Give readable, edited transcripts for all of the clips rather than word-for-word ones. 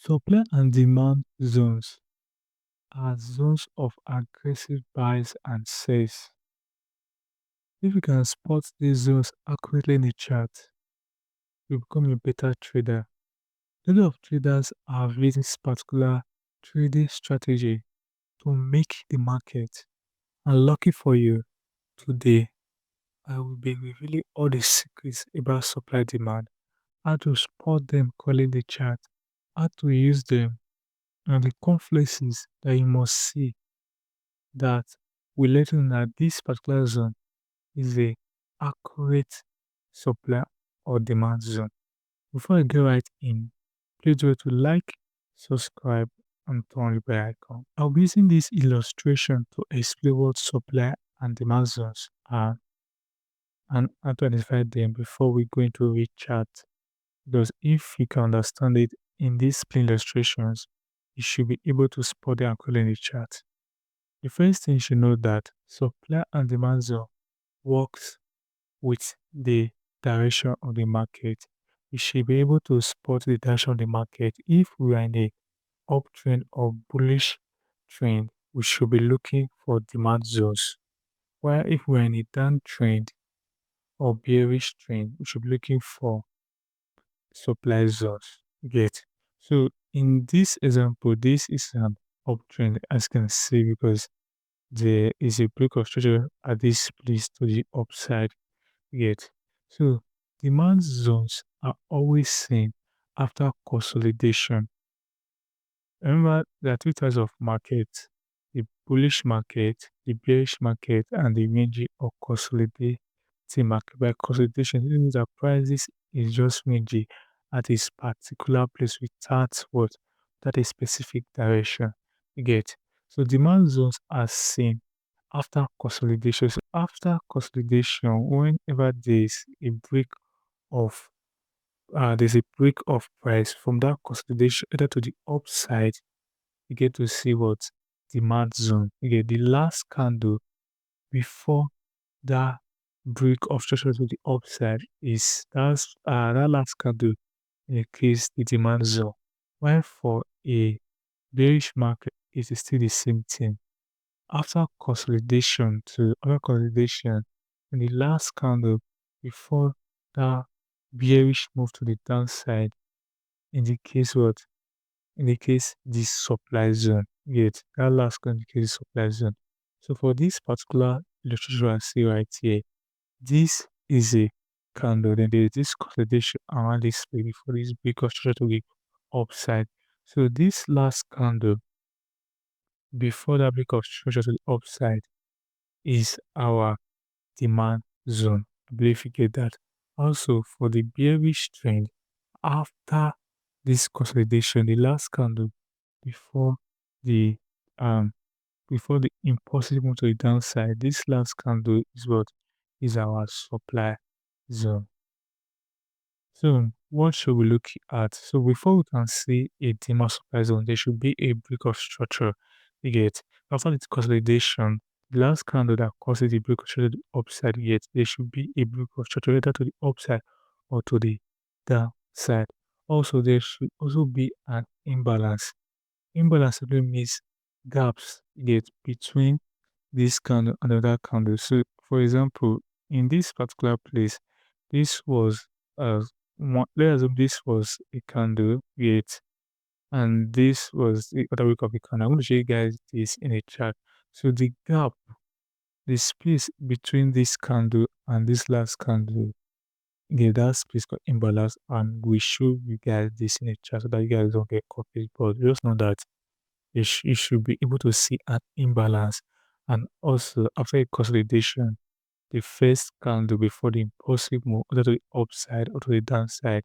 Supply and demand zones are zones of aggressive buys and sells. If you can spot these zones accurately in the chart, you become a better trader. A lot of traders are using this particular trading strategy to make the market. And lucky for you, today I will be revealing all the secrets about supply demand, how to spot them calling the chart, how to use them, and the confluences that you must see that will let you know that this particular zone is a accurate supply or demand zone. Before I go right in, please do to like, subscribe, and turn the bell icon. I'll be using this illustration to explain what supply and demand zones are and how to identify them before we go into a chart. Because if you can understand it in these plain illustrations, you should be able to spot the accurately in the chart. The first thing you should know that supply and demand zone works with the direction of the market. You should be able to spot the direction of the market. If we are in a uptrend or bullish trend, we should be looking for demand zones. While if we are in a downtrend or bearish trend, we should be looking for supply zones. Get. So in this example, this is an uptrend as you can see because there is a break of structure at this place to the upside. Get. So demand zones are always seen after consolidation. Remember, there are two types of markets: the bullish market, the bearish market, and the ranging or consolidating market. By consolidation, it means that prices is just ranging at a particular place without what that a specific direction. You get. So demand zones are seen after consolidation. So after consolidation, whenever of there's a break of price from that consolidation either to the upside, you get to see what demand zone. You get the last candle before that break of structure to the upside is that last candle in the case the demand zone. While for a bearish market, it is still the same thing. After consolidation to other consolidation, in the last candle before that bearish move to the downside indicates what? Indicates the supply zone. Yet that last one indicates the supply zone. So for this particular illustration I see right here, this is a candle. Then there is this consolidation around this way before this big structure to the upside. So this last candle before that break of structure to the upside is our demand zone. I believe you get that. Also, for the bearish trend, after this consolidation, the last candle before the um before the impulsive move to the downside, this last candle is what is our supply zone. So what should we look at? So before we can see a demand supply zone, there should be a break of structure. You get after the consolidation, the last candle that causes the break of structure to the upside, yet there should be a break of structure either to the upside or to the downside. Also, there should also be an imbalance. Imbalance simply means gaps yet between this candle and another candle. So, for example, in this particular place, this was let's assume this was a candle, yet, and this was the other week of the candle. I'm going to show you guys this in a chart. So the gap, the space between this candle and this last candle, yeah, that space got imbalance, and we show you guys this in a chart so that you guys don't get confused. But just know that you should be able to see an imbalance, and also after a consolidation, the first candle before the impulsive move either to the upside or to the downside,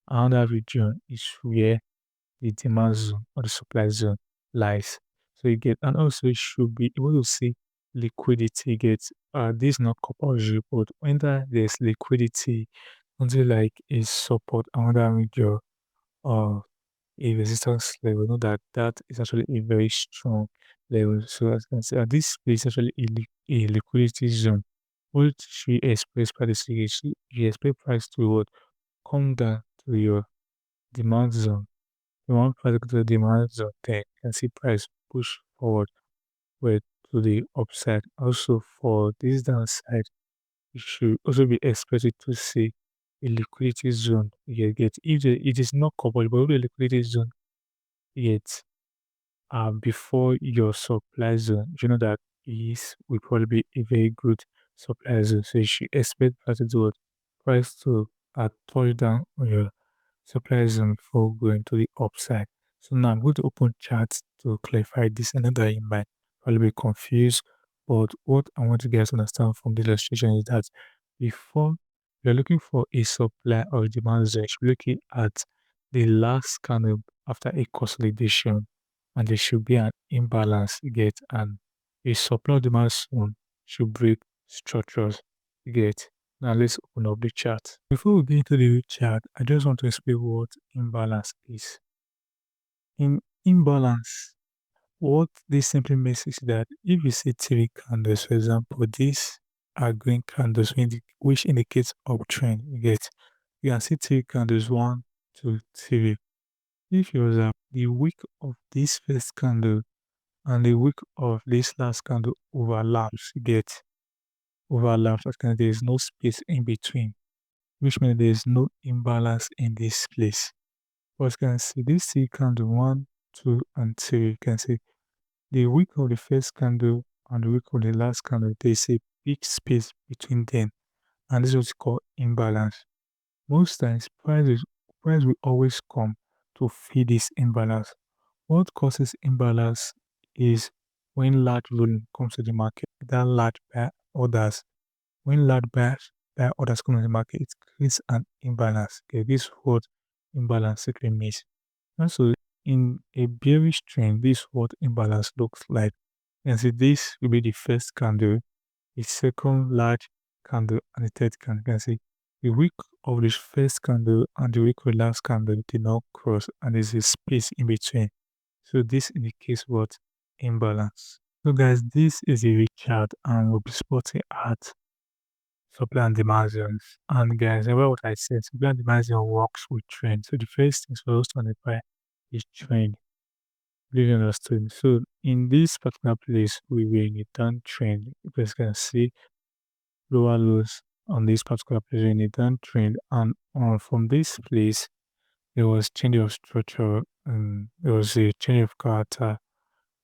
around that region is where the demand zone or the supply zone lies. So you get, and also you should be able to see liquidity. Get this is not compulsory, but when there's liquidity, until like a support around that region or a resistance level, know that that is actually a very strong level. So as you can see, this is actually a liquidity zone, which we express by the CH. You expect price to what come down to your demand zone in one particular demand zone, then you can see price push forward with to the upside. Also for this downside, you should also be expected to see a liquidity zone. You get if it is not covered, but the liquidity zone yet before your supply zone, you know that is will probably be a very good supply zone. So you should expect price to do what? Price to touch down on your supply zone before going to the upside. So now I'm going to open charts to clarify this. And that you might probably be confused. But what I want you guys to understand from the illustration is that before you're looking for a supply or demand zone, you should be looking at the last candle after a consolidation, and there should be an imbalance you get, and a supply or demand zone should break structures you get. Now let's open up the chart. Before we get into the chart, I just want to explain what imbalance is. In imbalance, what this simply means is that if you see three candles, for example, these are green candles which indicates uptrend. You can see three candles, one, two, three. If you observe the wick of this first candle and the wick of this last candle overlaps, overlaps, because there is no space in between, which means there is no imbalance in this place. But you can see this three candle, one, two, and three. You can see the wick of the first candle and the wick of the last candle, there is a big space between them, and this is what's called imbalance. Most times, price will always come to feed this imbalance. What causes imbalance is when large volume comes to the market, that large buy orders. When large buy orders come to the market, it creates an imbalance. Okay, this is what imbalance simply means. And so, in a bearish trend, this is what imbalance looks like. And see, this will be the first candle, the second large candle, and the third candle. You can see the wick of the first candle and the wick of the last candle did not cross, and there's a space in between. So this indicates what? Imbalance. So guys, this is a weak chart and we'll be spotting at supply and demand zones. And guys, remember what I said, supply and demand zone works with trend. So the first thing for us to identify is trend. Really understood. So in this particular place, we were in a downtrend. You guys can see lower lows on this particular place in a downtrend. And from this place, there was change of structure and there was a change of character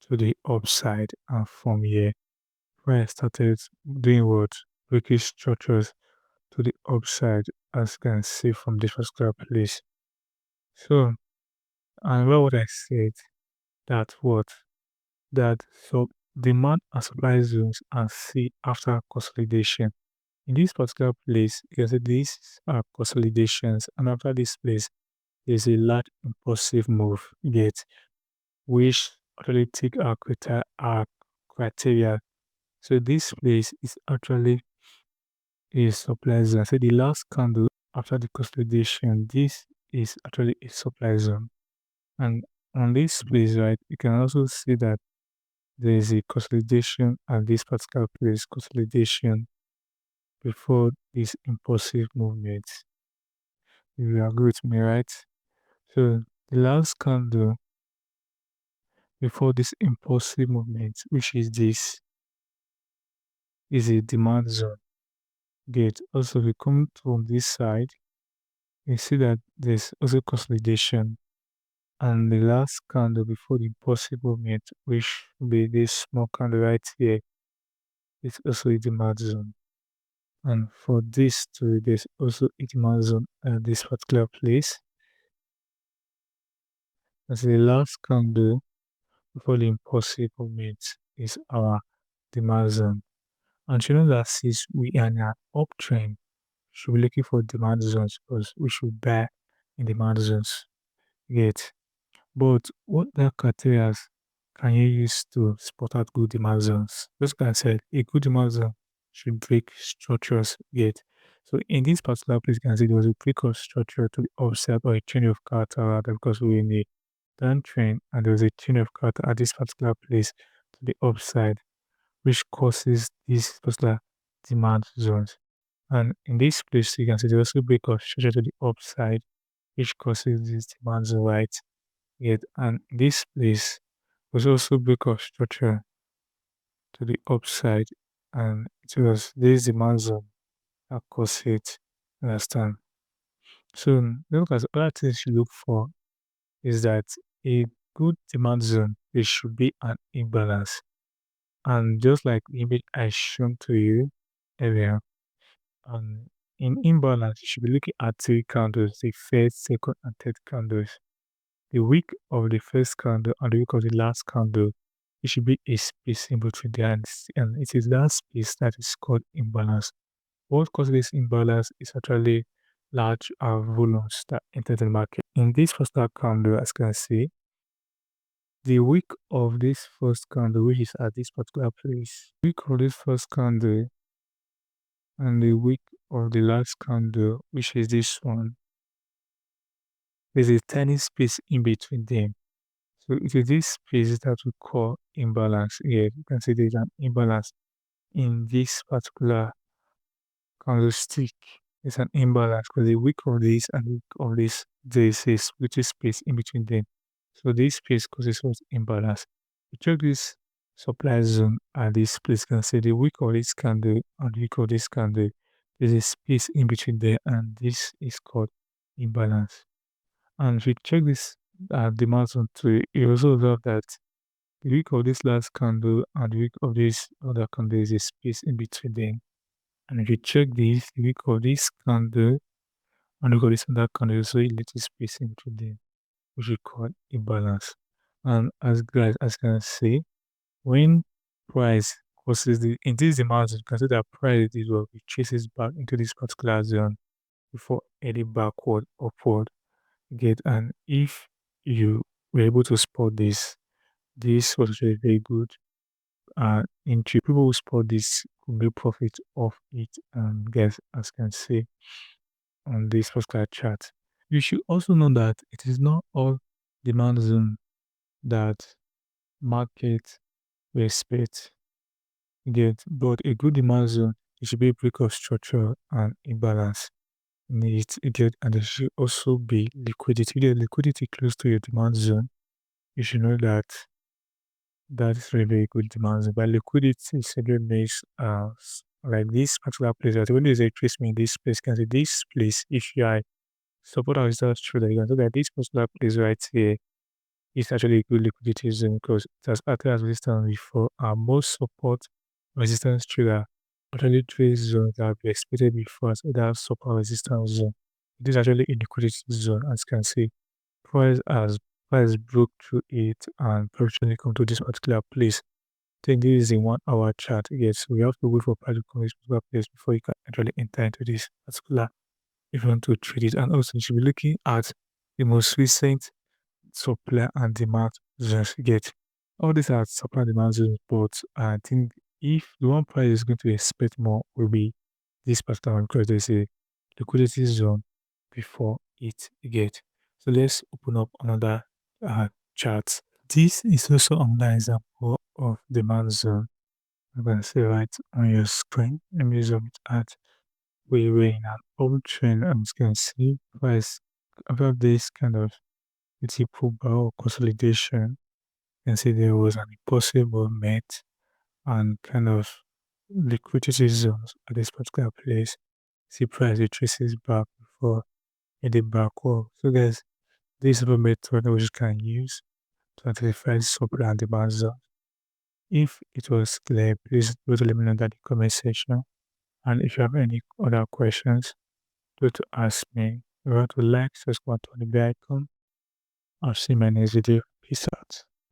to the upside, and from here where I started doing what? Breaking structures to the upside, as you can see from this particular place. So and what I said, that what? That so demand and supply zones and see after consolidation. In this particular place, you can see these are consolidations, and after this place there's a large impulsive move yet, which actually take our criteria. So this place is actually a supply zone. So the last candle after the consolidation, this is actually a supply zone. And on this place, right, you can also see that there is a consolidation at this particular place, consolidation before this impulsive movement. You agree with me, right? So the last candle before this impulsive movement, which is this, is a demand zone. Gate. Also, we come from this side, you see that there's also consolidation, and the last candle before the impulsive movement, which will be this small candle right here, is also a demand zone. And for this too, there's also a demand zone at this particular place. As the last candle before the impulsive movement is our demand zone. And you know that since we are in an uptrend, we should be looking for demand zones because we should buy in demand zones. Yet, but what other criteria can you use to spot out good demand zones? Just like I said, a good demand zone should break structures yet. So in this particular place, you can see there was a break of structure to the upside or a change of character rather, because we were in a downtrend and there was a change of character at this particular place to the upside, which causes these particular demand zones. And in this place, you can see there was a break of structure to the upside, which causes this demand zone, right? Yet, and this place was also break of structure to the upside, and it was this demand zone that caused it. Understand? So look at other things you look for is that a good demand zone, there should be an imbalance. And just like the image I shown to you earlier, in imbalance, you should be looking at three candles, the first, second, and third candles. The wick of the first candle and the wick of the last candle, it should be a space in between the hands, and it is that space that is called imbalance. What causes this imbalance is actually large volumes that enter the market. In this first candle, as you can see, the wick of this first candle, which is at this particular place, wick of this first candle and the wick of the last candle, which is this one, there's a tiny space in between them. So it is this space that we call imbalance here. You can see there's an imbalance in this particular candlestick. It's an imbalance because the wick of this and the wick of this, there is a split space in between them. So this space causes what imbalance. We check this supply zone at this place. You can see the wick of this candle and the wick of this candle. There's a space in between there, and this is called imbalance. And if we check this demand zone too, you also observe that the wick of this last candle and the wick of this other candle is a space in between them. And if you check this, the wick of this candle and the wick of this other candle, so a little space in between them, which we call imbalance. And as guys, as you can see, when price crosses in this demand zone, you can see that price is what it chases back into this particular zone before heading backward, upward. Get, and if you were able to spot this was actually very good. Into people who spot this could make profit off it, and guys, as you can see on this particular chart. You should also know that it is not all demand zone that market respect. Get, but a good demand zone, it should be a break of structure and imbalance. Get, and there should also be liquidity. If there's liquidity close to your demand zone, you should know that that is really very good demand zone. But liquidity simply makes like this particular place. That when there's a trace me in this place, you can see this place. If you are support our results through that, you can see that this particular place right here is actually a good liquidity zone because it has acted as resistance before. Most support resistance trader actually trades zones that have been expected before as other support resistance zone. It is actually a liquidity zone, as you can see. Price has price broke through it and probably come to this particular place. I think this is a 1 hour chart. Yes, we have to wait for price to come to this particular place before you can actually enter into this particular if you want to trade it. And also you should be looking at the most recent supply and demand zones. Get, all these are supply and demand zones, but I think if the one price is going to expect more will be this particular one because there's a liquidity zone before it get. So let's open up another chart. This is also another example of demand zone. I'm going to see right on your screen. Let me zoom it out. We were in an uptrend. I'm just going to see price after this kind of multiple barrel consolidation. You can see there was an impossible met and kind of liquidity zones at this particular place. See price retraces back before heading backward. So guys, this is a method which you can use to identify supply and demand zone. If it was clear, please do let me know that in the comment section. And if you have any other questions, do to ask me. Remember to like, subscribe to the bell icon. I'll see you in my next video. Peace out.